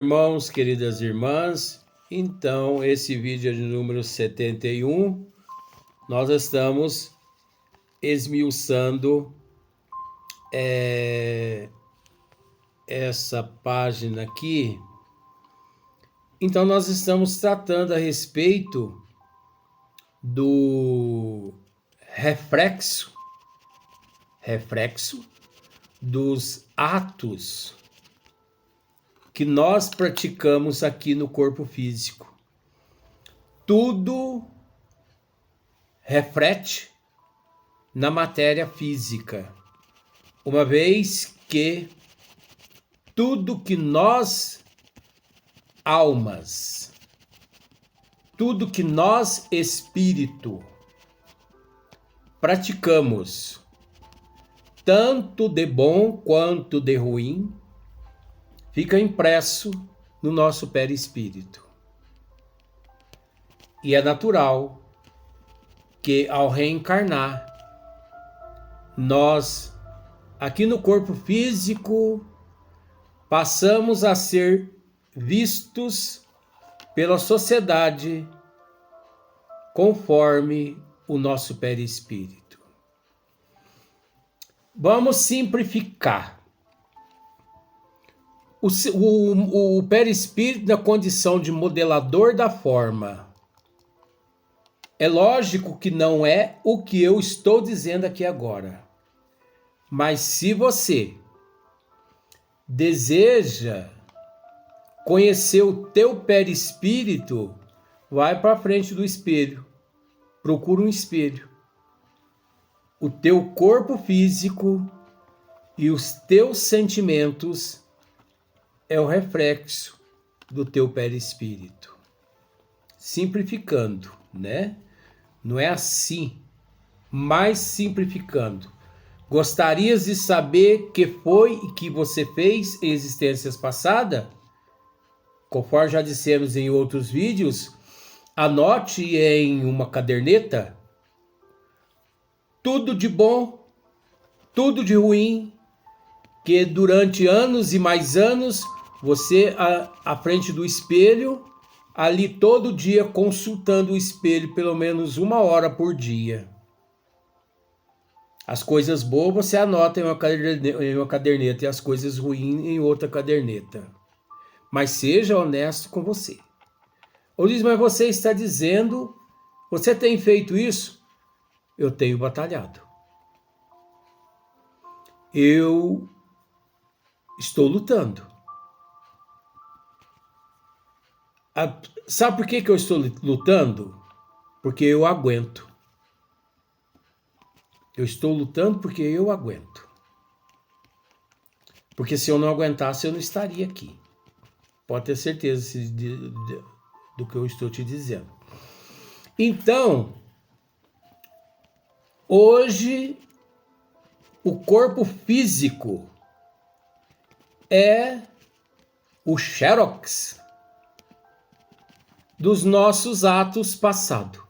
Irmãos, queridas irmãs, então esse vídeo é de número 71, nós estamos esmiuçando essa página aqui. Então nós estamos tratando a respeito do reflexo dos atos que nós praticamos aqui no corpo físico. Tudo reflete na matéria física, uma vez que tudo que nós, almas, tudo que nós, espírito, praticamos, tanto de bom quanto de ruim, fica impresso no nosso perispírito. E é natural que ao reencarnar, nós, aqui no corpo físico, passamos a ser vistos pela sociedade conforme o nosso perispírito. Vamos simplificar. O perispírito na condição de modelador da forma. É lógico que não é o que eu estou dizendo aqui agora. Mas se você deseja conhecer o teu perispírito, vai para frente do espelho. Procura um espelho. O teu corpo físico e os teus sentimentos é o reflexo do teu perispírito. Simplificando, né? Não é assim, mas simplificando. Gostarias de saber que foi e que você fez em existências passadas? Conforme já dissemos em outros vídeos, anote em uma caderneta tudo de bom, tudo de ruim, que durante anos e mais anos, você à frente do espelho, ali todo dia consultando o espelho pelo menos 1 hora por dia. As coisas boas você anota em uma caderneta e as coisas ruins em outra caderneta. Mas seja honesto com você. Ou diz, mas você está dizendo, você tem feito isso? Eu tenho batalhado. Eu estou lutando. Sabe por que eu estou lutando? Porque eu aguento. Eu estou lutando porque eu aguento. Porque se eu não aguentasse, eu não estaria aqui. Pode ter certeza do que eu estou te dizendo. Então, hoje, o corpo físico é o xerox dos nossos atos passados.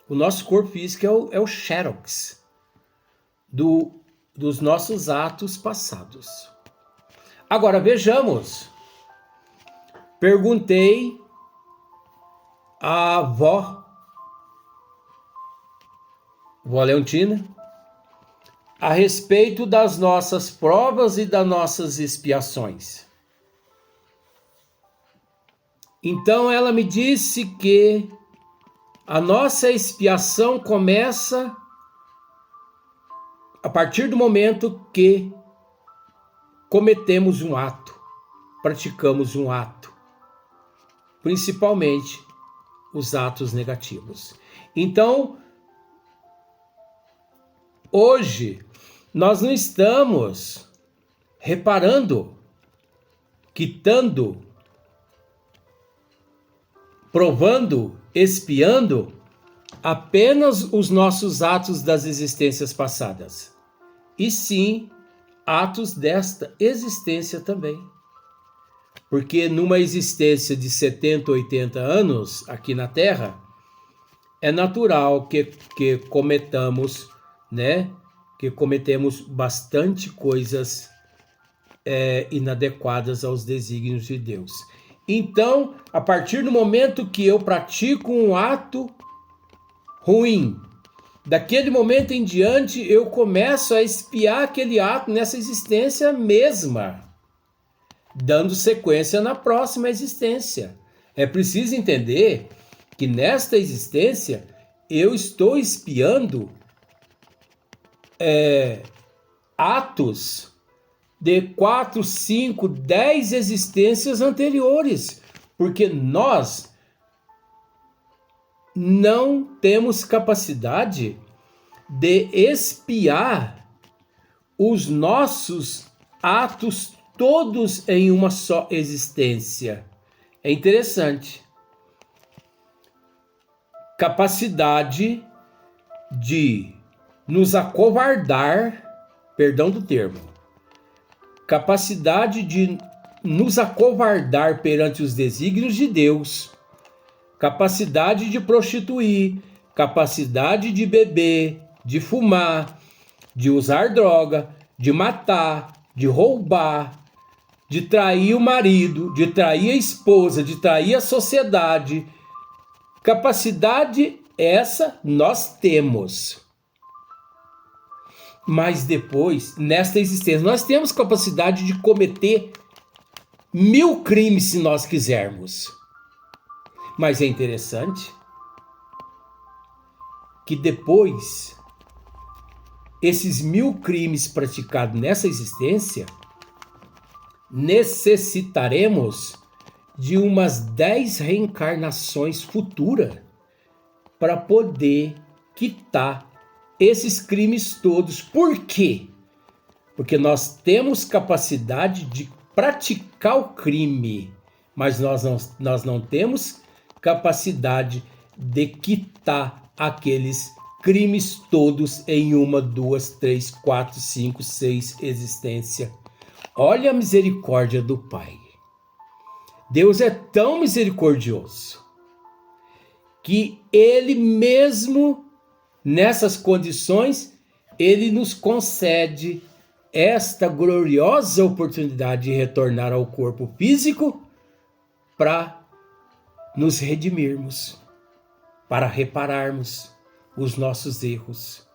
O nosso corpo físico é o xerox dos nossos atos passados. Agora vejamos. Perguntei à vó Leontina, a respeito das nossas provas e das nossas expiações. Então ela me disse que a nossa expiação começa a partir do momento que cometemos um ato, praticamos um ato, principalmente os atos negativos. Então, hoje, nós não estamos reparando, quitando, provando, expiando apenas os nossos atos das existências passadas, e sim atos desta existência também. Porque numa existência de 70, 80 anos aqui na Terra, é natural que cometamos, né? Que cometemos bastante coisas inadequadas aos desígnios de Deus. Então, a partir do momento que eu pratico um ato ruim, daquele momento em diante eu começo a expiar aquele ato nessa existência mesma, dando sequência na próxima existência. É preciso entender que nesta existência eu estou expiando atos de 4, 5, 10 existências anteriores, porque nós não temos capacidade de expiar os nossos atos todos em uma só existência. É interessante. Capacidade de nos acovardar, perdão do termo, capacidade de nos acovardar perante os desígnios de Deus, capacidade de prostituir, capacidade de beber, de fumar, de usar droga, de matar, de roubar, de trair o marido, de trair a esposa, de trair a sociedade. Capacidade essa nós temos. Mas depois, nesta existência, nós temos capacidade de cometer 1000 crimes se nós quisermos. Mas é interessante que depois, esses 1000 crimes praticados nessa existência, necessitaremos de umas 10 reencarnações futuras para poder quitar esses crimes todos. Por quê? Porque nós temos capacidade de praticar o crime, mas nós não temos capacidade de quitar aqueles crimes todos em 1, 2, 3, 4, 5, 6 existências. Olha a misericórdia do Pai. Deus é tão misericordioso que Ele mesmo, nessas condições, Ele nos concede esta gloriosa oportunidade de retornar ao corpo físico para nos redimirmos, para repararmos os nossos erros.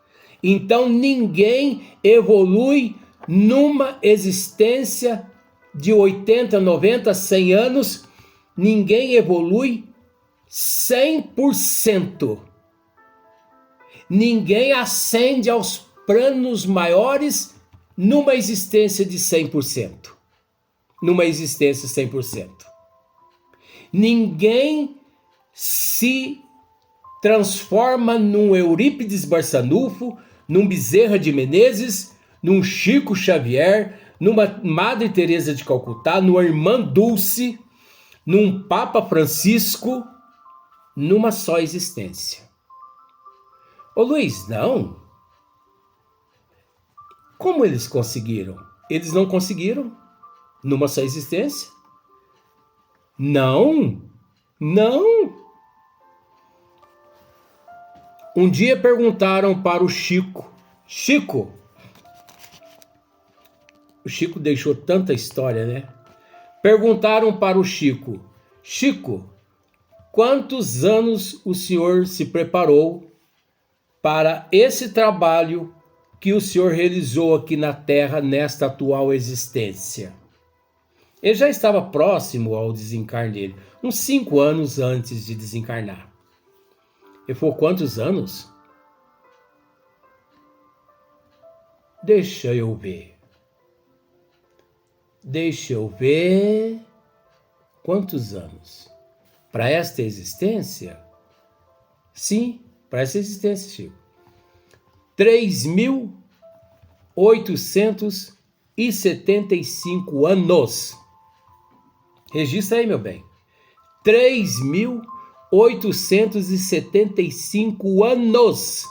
Então ninguém evolui numa existência de 80, 90, 100 anos, ninguém evolui 100%. Ninguém ascende aos planos maiores numa existência de 100%. Numa existência 100%. Ninguém se transforma num Eurípides Barçanufo, num Bezerra de Menezes, num Chico Xavier, numa Madre Teresa de Calcutá, numa Irmã Dulce, num Papa Francisco, numa só existência. Ô Luiz, não. Como eles conseguiram? Eles não conseguiram numa só existência? Não. Um dia perguntaram para o Chico. O Chico deixou tanta história, né? Perguntaram para o Chico: Chico, quantos anos o senhor se preparou para esse trabalho que o senhor realizou aqui na Terra nesta atual existência? Ele já estava próximo ao desencarne dele, uns 5 anos antes de desencarnar. Ele falou: quantos anos? Deixa eu ver. Quantos anos? Para esta existência? Sim, para essa existência, Chico. 3.875 anos. Registra aí, meu bem. 3.875 anos.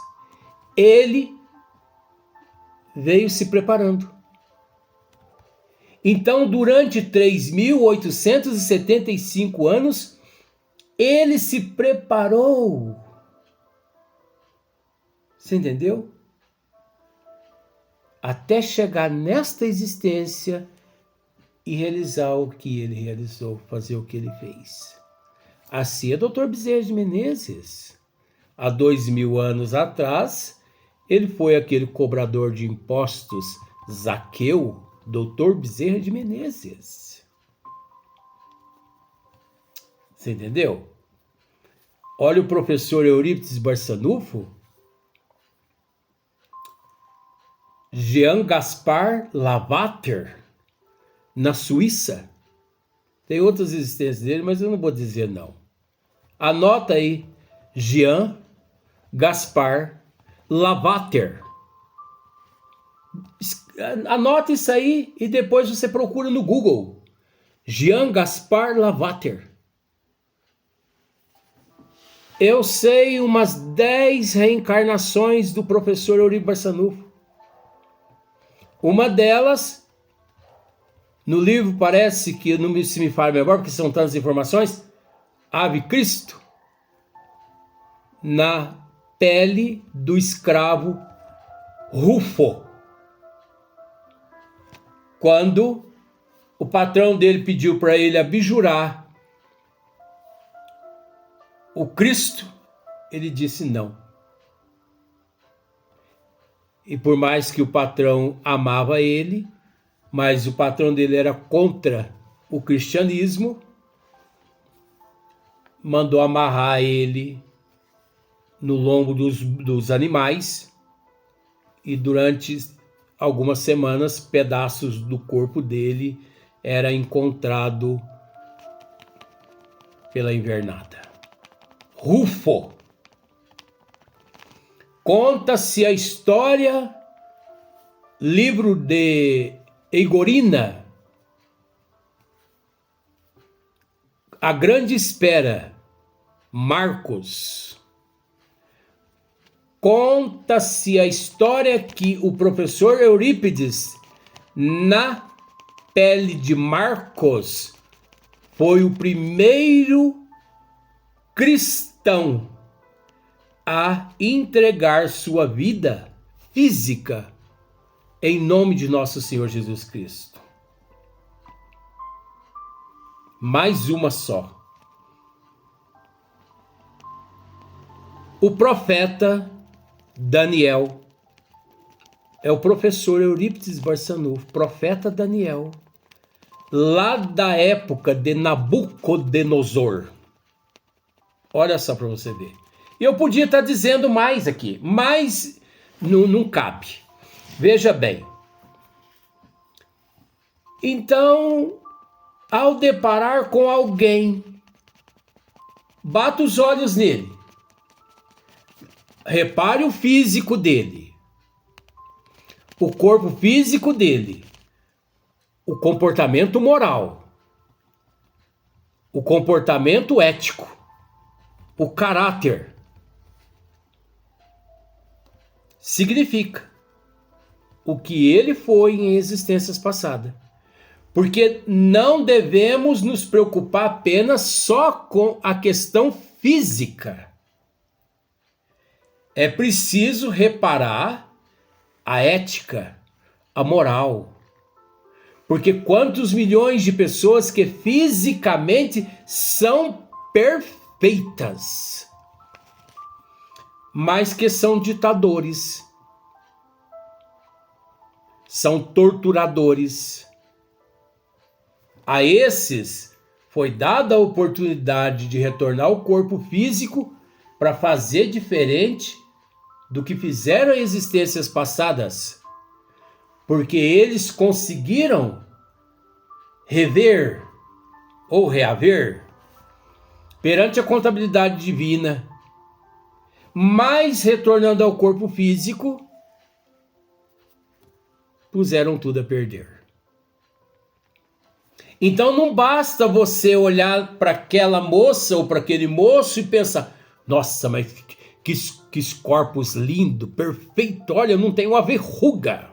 Ele veio se preparando. Então, durante 3.875 anos, ele se preparou. Você entendeu? Até chegar nesta existência e realizar o que ele realizou, fazer o que ele fez. Assim é Dr. Bezerra de Menezes. Há 2000 anos atrás, ele foi aquele cobrador de impostos, Zaqueu, Dr. Bezerra de Menezes. Você entendeu? Olha o professor Eurípides Barçanufo, Jean Gaspar Lavater, na Suíça. Tem outras existências dele, mas eu não vou dizer não. Anota aí, Jean Gaspar Lavater. Anota isso aí e depois você procura no Google. Jean Gaspar Lavater. Eu sei umas 10 reencarnações do professor Eurípides Barçanufo. Uma delas, no livro parece que, não se me fala agora, porque são tantas informações, Ave Cristo, na pele do escravo Rufo. Quando o patrão dele pediu para ele abjurar o Cristo, ele disse não. E por mais que o patrão amava ele, mas o patrão dele era contra o cristianismo, mandou amarrar ele no lombo dos animais e durante algumas semanas pedaços do corpo dele era encontrado pela invernada. Rufo. Conta-se a história, livro de Eigorina, A Grande Espera, Marcos. Conta-se a história que o professor Eurípides, na pele de Marcos, foi o primeiro cristão a entregar sua vida física em nome de nosso Senhor Jesus Cristo. Mais uma só. O profeta Daniel é o professor Eurípides Barçanufo, profeta Daniel, lá da época de Nabucodonosor. Olha só para você ver. Eu podia estar dizendo mais aqui, mas não cabe. Veja bem. Então, ao deparar com alguém, bata os olhos nele. Repare o físico dele. O corpo físico dele. O comportamento moral. O comportamento ético. O caráter. Significa o que ele foi em existências passadas. Porque não devemos nos preocupar apenas só com a questão física. É preciso reparar a ética, a moral. Porque quantos milhões de pessoas que fisicamente são perfeitas, mas que são ditadores, são torturadores. A esses foi dada a oportunidade de retornar ao corpo físico para fazer diferente do que fizeram em existências passadas, porque eles conseguiram rever ou reaver perante a contabilidade divina, mas retornando ao corpo físico, puseram tudo a perder. Então não basta você olhar para aquela moça ou para aquele moço e pensar, nossa, mas que corpos lindo, perfeito, olha, não tem uma verruga.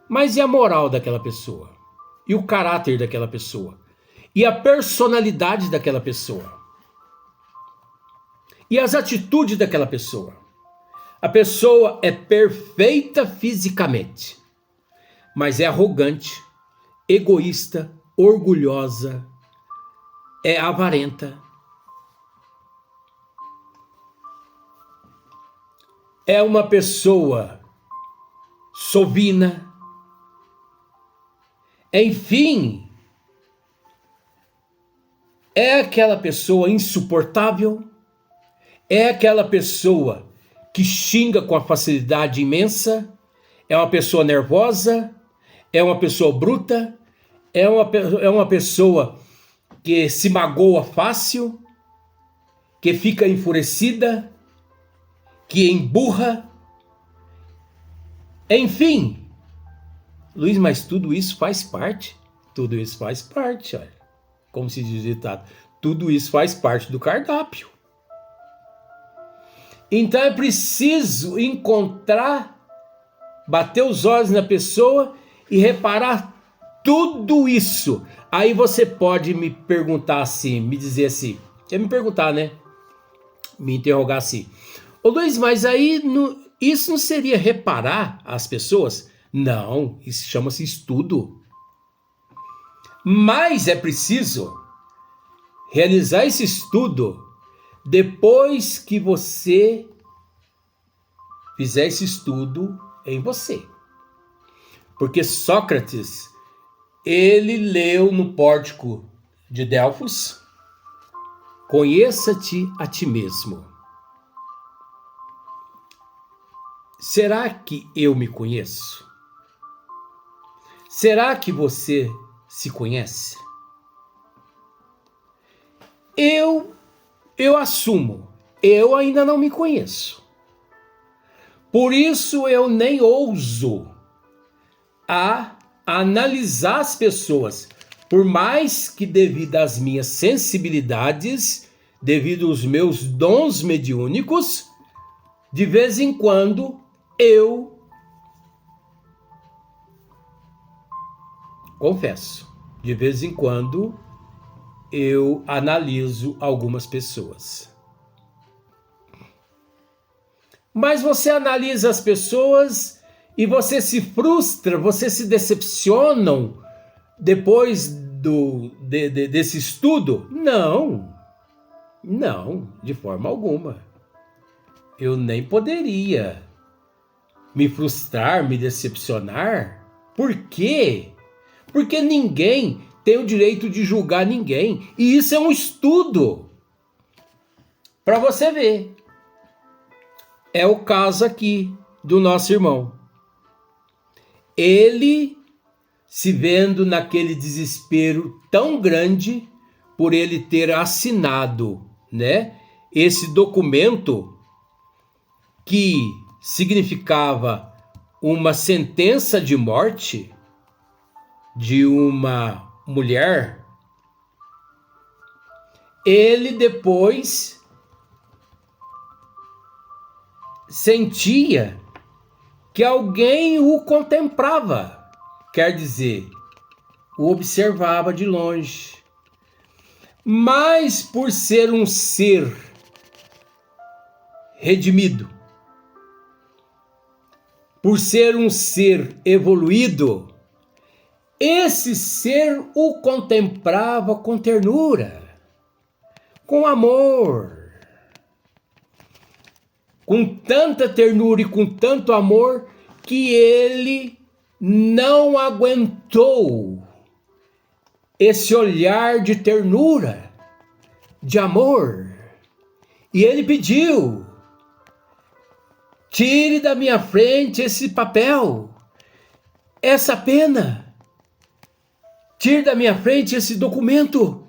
Mas e a moral daquela pessoa? E o caráter daquela pessoa? E a personalidade daquela pessoa? E as atitudes daquela pessoa? A pessoa é perfeita fisicamente, mas é arrogante, egoísta, orgulhosa, é avarenta. É uma pessoa sovina. Enfim, é aquela pessoa insuportável, é aquela pessoa que xinga com a facilidade imensa, é uma pessoa nervosa, é uma pessoa bruta, é uma pessoa que se magoa fácil, que fica enfurecida, que emburra. Enfim, Luiz, mas tudo isso faz parte? Tudo isso faz parte, olha. Como se diz o ditado, tudo isso faz parte do cardápio. Então é preciso encontrar, bater os olhos na pessoa e reparar tudo isso. Aí você pode me perguntar assim, me dizer assim, quer me perguntar, né? Me interrogar assim. Ô Luiz, mas aí isso não seria reparar as pessoas? Não, isso chama-se estudo. Mas é preciso realizar esse estudo depois que você fizer esse estudo em você. Porque Sócrates, ele leu no pórtico de Delfos, conheça-te a ti mesmo. Será que eu me conheço? Será que você se conhece? Eu assumo, eu ainda não me conheço. Por isso eu nem ouso a analisar as pessoas, por mais que devido às minhas sensibilidades, devido aos meus dons mediúnicos, de vez em quando eu confesso, de vez em quando eu analiso algumas pessoas. Mas você analisa as pessoas e você se frustra, você se decepciona depois desse estudo? Não, de forma alguma. Eu nem poderia me frustrar, me decepcionar. Por quê? Porque ninguém tem o direito de julgar ninguém. E isso é um estudo para você ver. É o caso aqui do nosso irmão. Ele se vendo naquele desespero tão grande por ele ter assinado, né, esse documento que significava uma sentença de morte de uma mulher, ele depois sentia que alguém o contemplava, quer dizer, o observava de longe. Mas por ser um ser redimido, por ser um ser evoluído, esse ser o contemplava com ternura, com amor, com tanta ternura e com tanto amor que ele não aguentou esse olhar de ternura, de amor. E ele pediu: tire da minha frente esse papel, essa pena, tire da minha frente esse documento.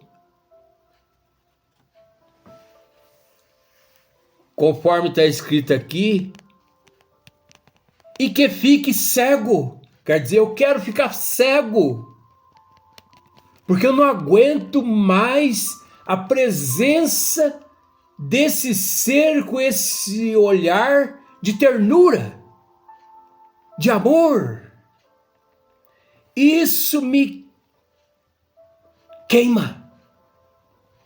Conforme está escrito aqui, e que fique cego. Quer dizer, eu quero ficar cego, porque eu não aguento mais a presença desse ser com esse olhar de ternura, de amor. Isso me queima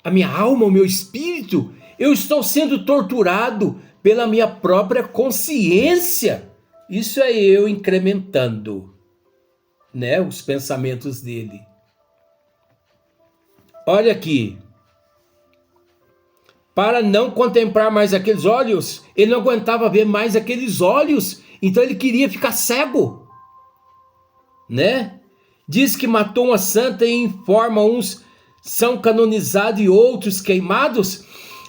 a minha alma, o meu espírito. Eu estou sendo torturado pela minha própria consciência. Isso é eu incrementando, né, os pensamentos dele. Olha aqui. Para não contemplar mais aqueles olhos, ele não aguentava ver mais aqueles olhos, então ele queria ficar cego, né? Diz que matou uma santa e informa uns são canonizados e outros queimados.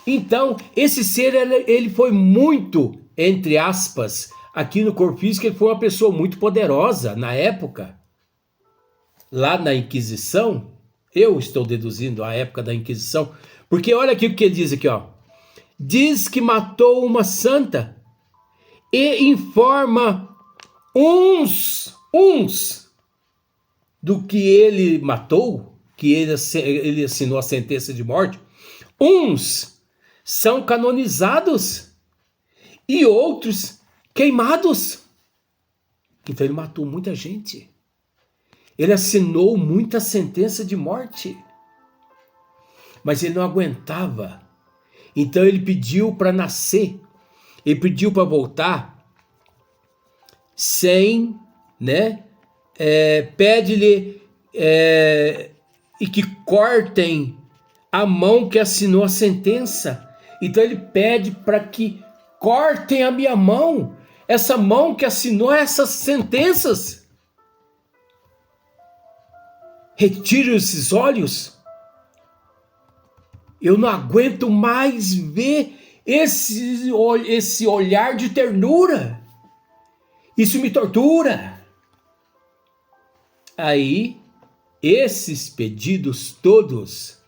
Então, esse ser, ele foi muito, entre aspas, aqui no corpo físico, ele foi uma pessoa muito poderosa na época. Lá na Inquisição, eu estou deduzindo a época da Inquisição, porque olha aqui o que ele diz aqui, ó. Diz que matou uma santa e informa uns do que ele matou, que ele assinou a sentença de morte. Uns são canonizados e outros queimados. Então ele matou muita gente. Ele assinou muita sentença de morte. Mas ele não aguentava. Então ele pediu para nascer. Ele pediu para voltar sem, né? Pede-lhe e que cortem a mão que assinou a sentença. Então ele pede para que cortem a minha mão, essa mão que assinou essas sentenças. Retire esses olhos. Eu não aguento mais ver esse olhar de ternura. Isso me tortura. Aí, esses pedidos todos,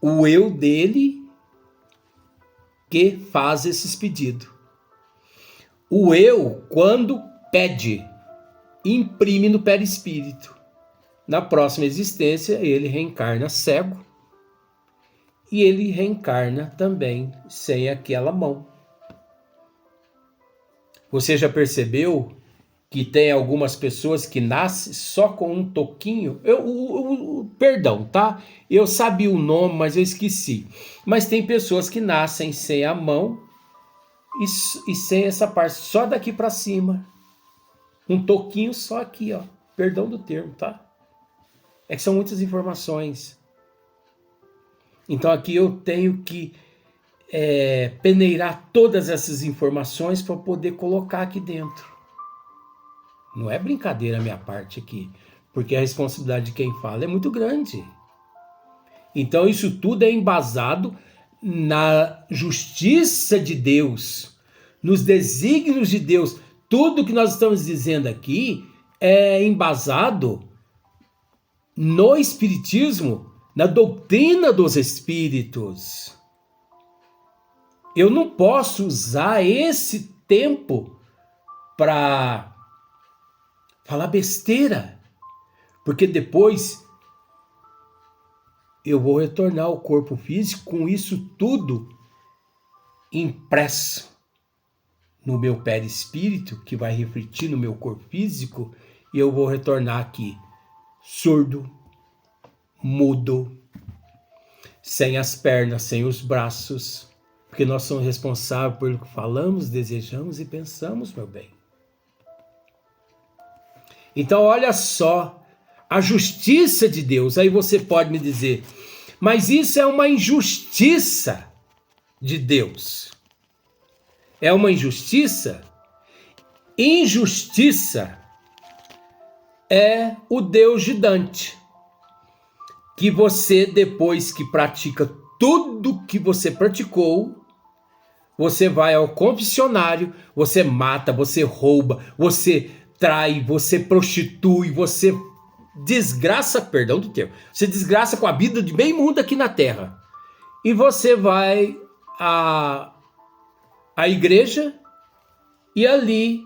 o eu dele que faz esses pedidos. O eu, quando pede, imprime no perispírito. Na próxima existência, ele reencarna cego e ele reencarna também sem aquela mão. Você já percebeu que tem algumas pessoas que nascem só com um toquinho? Perdão, tá? Eu sabia o nome, mas eu esqueci. Mas tem pessoas que nascem sem a mão e sem essa parte, só daqui para cima. Um toquinho só aqui, ó. Perdão do termo, tá? É que são muitas informações. Então aqui eu tenho que peneirar todas essas informações para poder colocar aqui dentro. Não é brincadeira a minha parte aqui, porque a responsabilidade de quem fala é muito grande. Então isso tudo é embasado na justiça de Deus, nos desígnios de Deus. Tudo que nós estamos dizendo aqui é embasado no Espiritismo, na doutrina dos Espíritos. Eu não posso usar esse tempo para falar besteira, porque depois eu vou retornar ao corpo físico com isso tudo impresso no meu perispírito, que vai refletir no meu corpo físico, e eu vou retornar aqui surdo, mudo, sem as pernas, sem os braços, porque nós somos responsáveis pelo que falamos, desejamos e pensamos, meu bem. Então olha só, a justiça de Deus. Aí você pode me dizer, mas isso é uma injustiça de Deus. É uma injustiça? Injustiça é o Deus de Dante, que você, depois que pratica tudo que você praticou, você vai ao confessionário, você mata, você rouba, você trai, você prostitui, você desgraça, perdão do termo, você desgraça com a vida de bem mundo aqui na terra. E você vai à igreja e ali,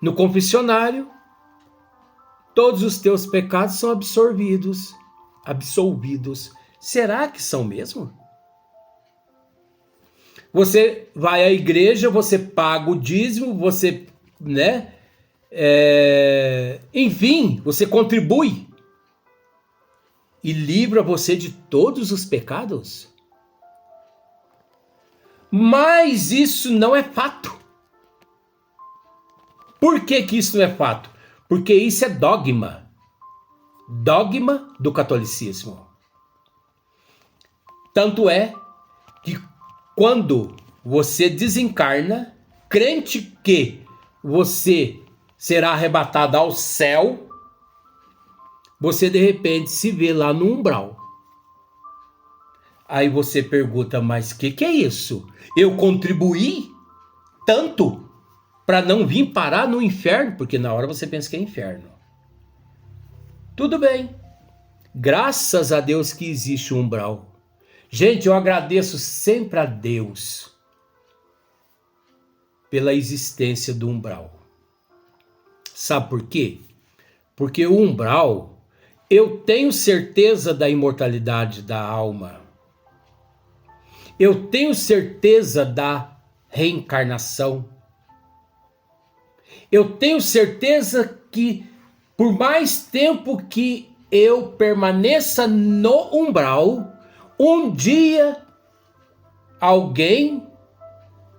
no confessionário, todos os teus pecados são absolvidos. Será que são mesmo? Você vai à igreja, você paga o dízimo, você, né? Enfim, você contribui e livra você de todos os pecados. Mas isso não é fato. Por que que isso não é fato? Porque isso é dogma. Dogma do catolicismo. Tanto é que quando você desencarna, crente que você será arrebatado ao céu, você de repente se vê lá no umbral. Aí você pergunta, mas o que é isso? Eu contribuí tanto para não vir parar no inferno? Porque na hora você pensa que é inferno. Tudo bem. Graças a Deus que existe o umbral. Gente, eu agradeço sempre a Deus pela existência do umbral. Sabe por quê? Porque o umbral, eu tenho certeza da imortalidade da alma. Eu tenho certeza da reencarnação. Eu tenho certeza que por mais tempo que eu permaneça no umbral, um dia alguém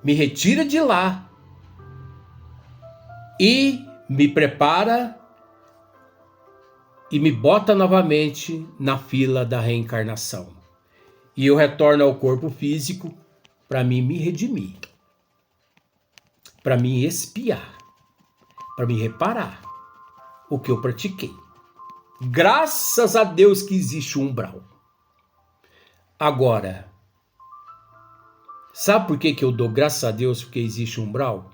me retira de lá e me prepara e me bota novamente na fila da reencarnação. E eu retorno ao corpo físico para mim me redimir, para me expiar, para me reparar o que eu pratiquei. Graças a Deus que existe o umbral. Agora, sabe por que eu dou graças a Deus porque existe o umbral?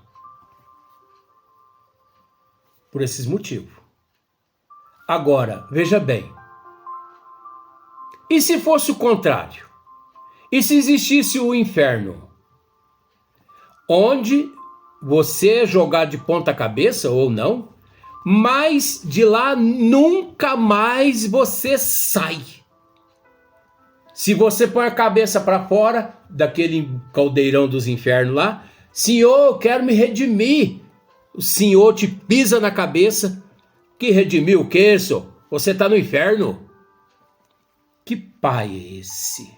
Por esses motivos. Agora, veja bem. E se fosse o contrário? E se existisse o inferno? Onde você é jogado de ponta cabeça ou não, mas de lá nunca mais você sai. Se você põe a cabeça para fora daquele caldeirão dos infernos lá, Senhor, eu quero me redimir. O Senhor te pisa na cabeça. Que redimir o quê, senhor? Você está no inferno. Que pai é esse?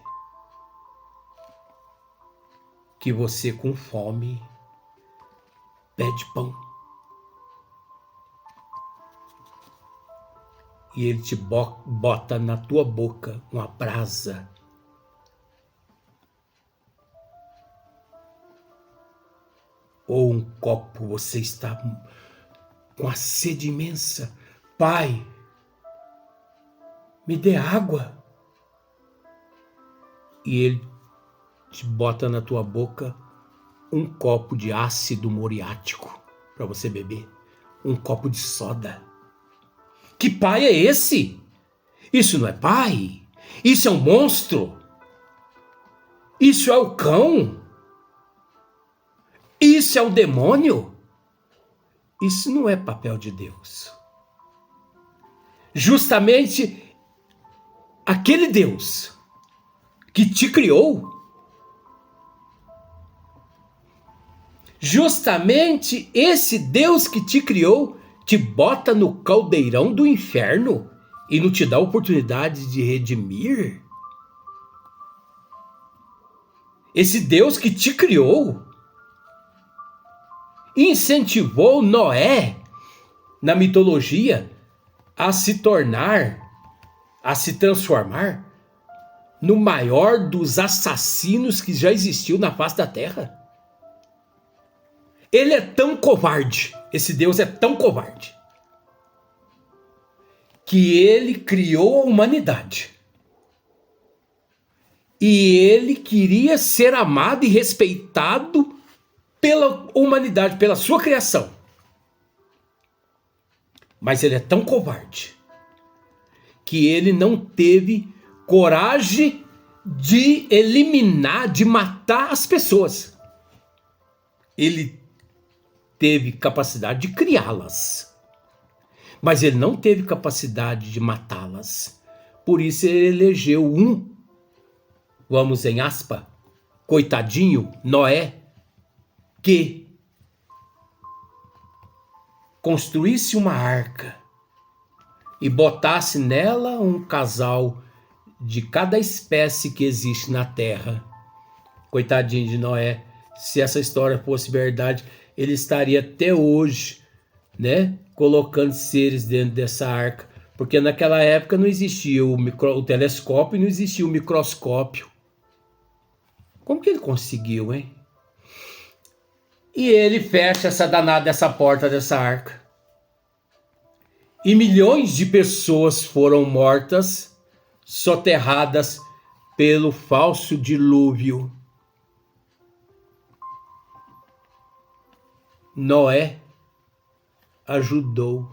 Que você com fome pede pão. E ele te bota na tua boca uma brasa. Ou um copo, você está com a sede imensa. Pai, me dê água. E ele te bota na tua boca um copo de ácido muriático para você beber. Um copo de soda. Que pai é esse? Isso não é pai. Isso é um monstro. Isso é o cão. Isso é o demônio. Isso não é papel de Deus. Justamente aquele Deus que te criou, justamente esse Deus que te criou, te bota no caldeirão do inferno e não te dá a oportunidade de redimir. Esse Deus que te criou incentivou Noé, na mitologia, a se transformar no maior dos assassinos que já existiu na face da terra. Ele é tão covarde, esse Deus é tão covarde, que ele criou a humanidade. E ele queria ser amado e respeitado pela humanidade, pela sua criação. Mas ele é tão covarde que ele não teve coragem de eliminar, de matar as pessoas. Ele teve capacidade de criá-las, mas ele não teve capacidade de matá-las. Por isso ele elegeu vamos em aspa, coitadinho, Noé, que construísse uma arca e botasse nela um casal de cada espécie que existe na terra. Coitadinho de Noé, se essa história fosse verdade, ele estaria até hoje né, colocando seres dentro dessa arca, porque naquela época não existia o telescópio, não existia o microscópio. Como que ele conseguiu, hein? E ele fecha essa danada dessa porta dessa arca. E milhões de pessoas foram mortas, soterradas pelo falso dilúvio. Noé ajudou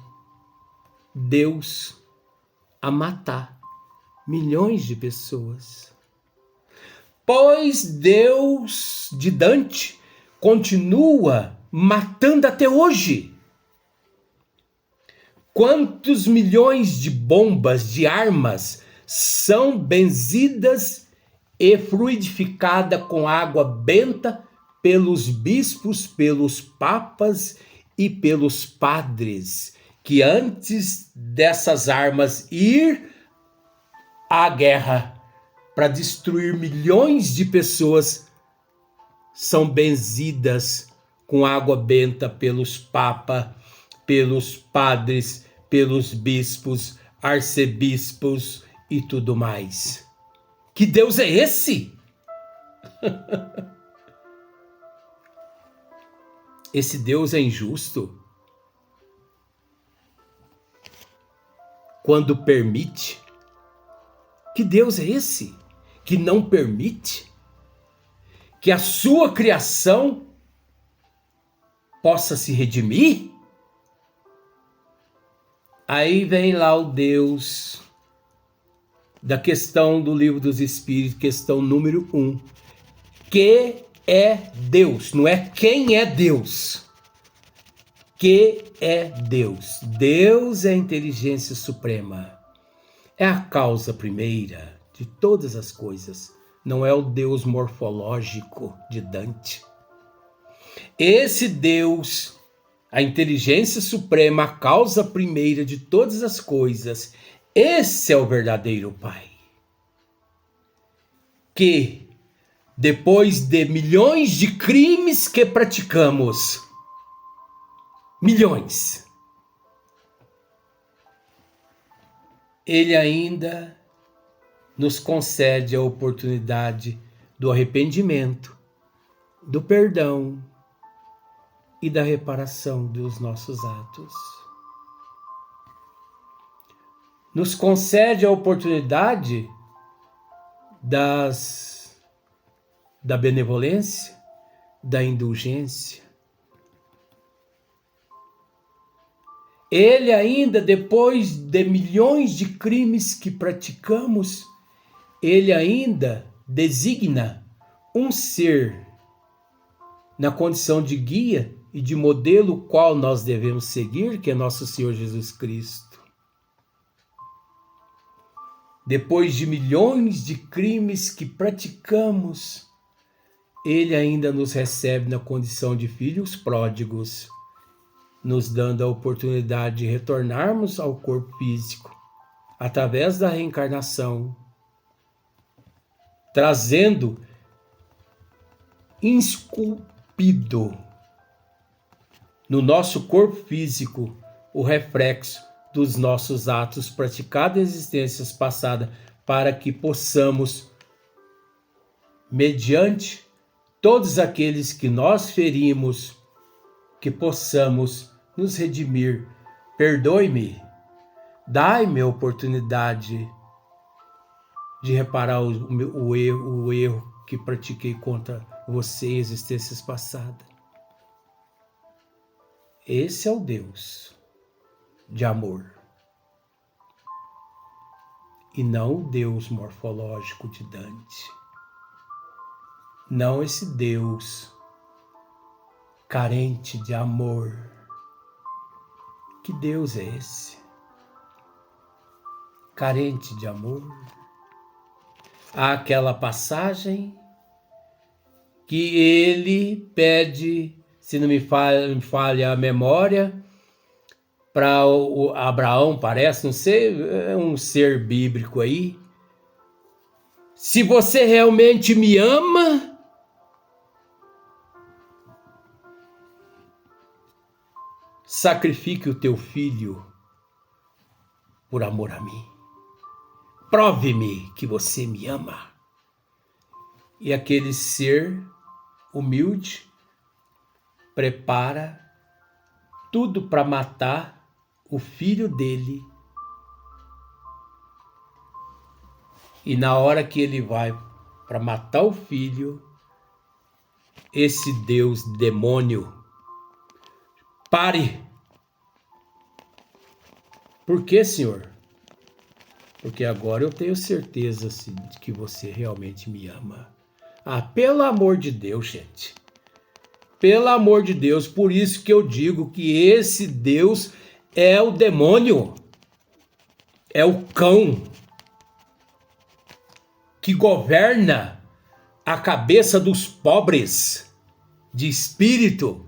Deus a matar milhões de pessoas. Pois Deus de Dante continua matando até hoje. Quantos milhões de bombas, de armas, são benzidas e fluidificadas com água benta pelos bispos, pelos papas e pelos padres, que antes dessas armas ir à guerra para destruir milhões de pessoas, são benzidas com água benta pelos papas, pelos padres, pelos bispos, arcebispos e tudo mais. Que Deus é esse? Esse Deus é injusto quando permite? Que Deus é esse que não permite que a sua criação possa se redimir? Aí vem lá o Deus da questão do Livro dos Espíritos, questão número 1. Que é Deus? Não é quem é Deus. Que é Deus? Deus é a inteligência suprema. É a causa primeira de todas as coisas. Não é o Deus morfológico de Dante. Esse Deus, a inteligência suprema, a causa primeira de todas as coisas, esse é o verdadeiro Pai. Que, depois de milhões de crimes que praticamos, milhões, Ele ainda nos concede a oportunidade do arrependimento, do perdão e da reparação dos nossos atos. Nos concede a oportunidade da benevolência, da indulgência. Ele ainda, depois de milhões de crimes que praticamos, ele ainda designa um ser na condição de guia e de modelo qual nós devemos seguir, que é nosso Senhor Jesus Cristo. Depois de milhões de crimes que praticamos, ele ainda nos recebe na condição de filhos pródigos, nos dando a oportunidade de retornarmos ao corpo físico, através da reencarnação, trazendo esculpido no nosso corpo físico o reflexo dos nossos atos praticados em existências passadas, para que possamos, mediante todos aqueles que nós ferimos, que possamos nos redimir. Perdoe-me, dai-me a oportunidade de reparar o erro que pratiquei contra você em existências passadas. Esse é o Deus de amor, e não o Deus morfológico de Dante. Não esse Deus carente de amor. Que Deus é esse? Carente de amor? Há aquela passagem que ele pede, se não me falha a memória, para Abraão, parece, não sei, é um ser bíblico aí. Se você realmente me sacrifique o teu filho por amor a mim. Prove-me que você me ama. E aquele ser humilde prepara tudo para matar o filho dele. E na hora que ele vai para matar o filho, esse Deus demônio, pare! Por quê, Senhor? Porque agora eu tenho certeza de que você realmente me ama. Ah, pelo amor de Deus, gente. Pelo amor de Deus, por isso que eu digo que esse Deus é o demônio. É o cão que governa a cabeça dos pobres de espírito,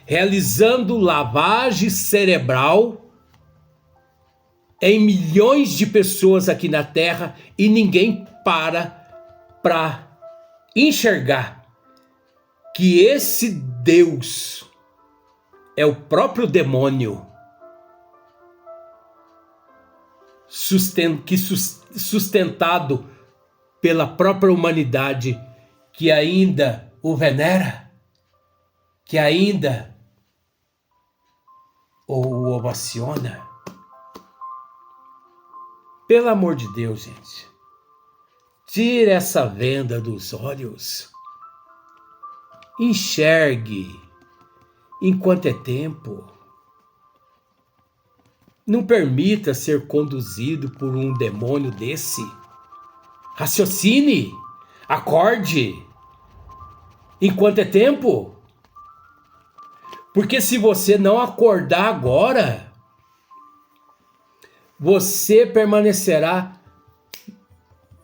realizando lavagem cerebral em milhões de pessoas aqui na Terra, e ninguém para enxergar que esse Deus é o próprio demônio sustentado pela própria humanidade, que ainda o venera, que ainda o ovaciona. Pelo amor de Deus, gente, tire essa venda dos olhos. Enxergue enquanto é tempo. Não permita ser conduzido por um demônio desse. Raciocine, acorde enquanto é tempo. Porque se você não acordar agora, você permanecerá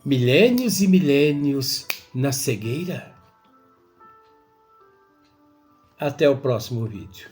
milênios e milênios na cegueira. Até o próximo vídeo.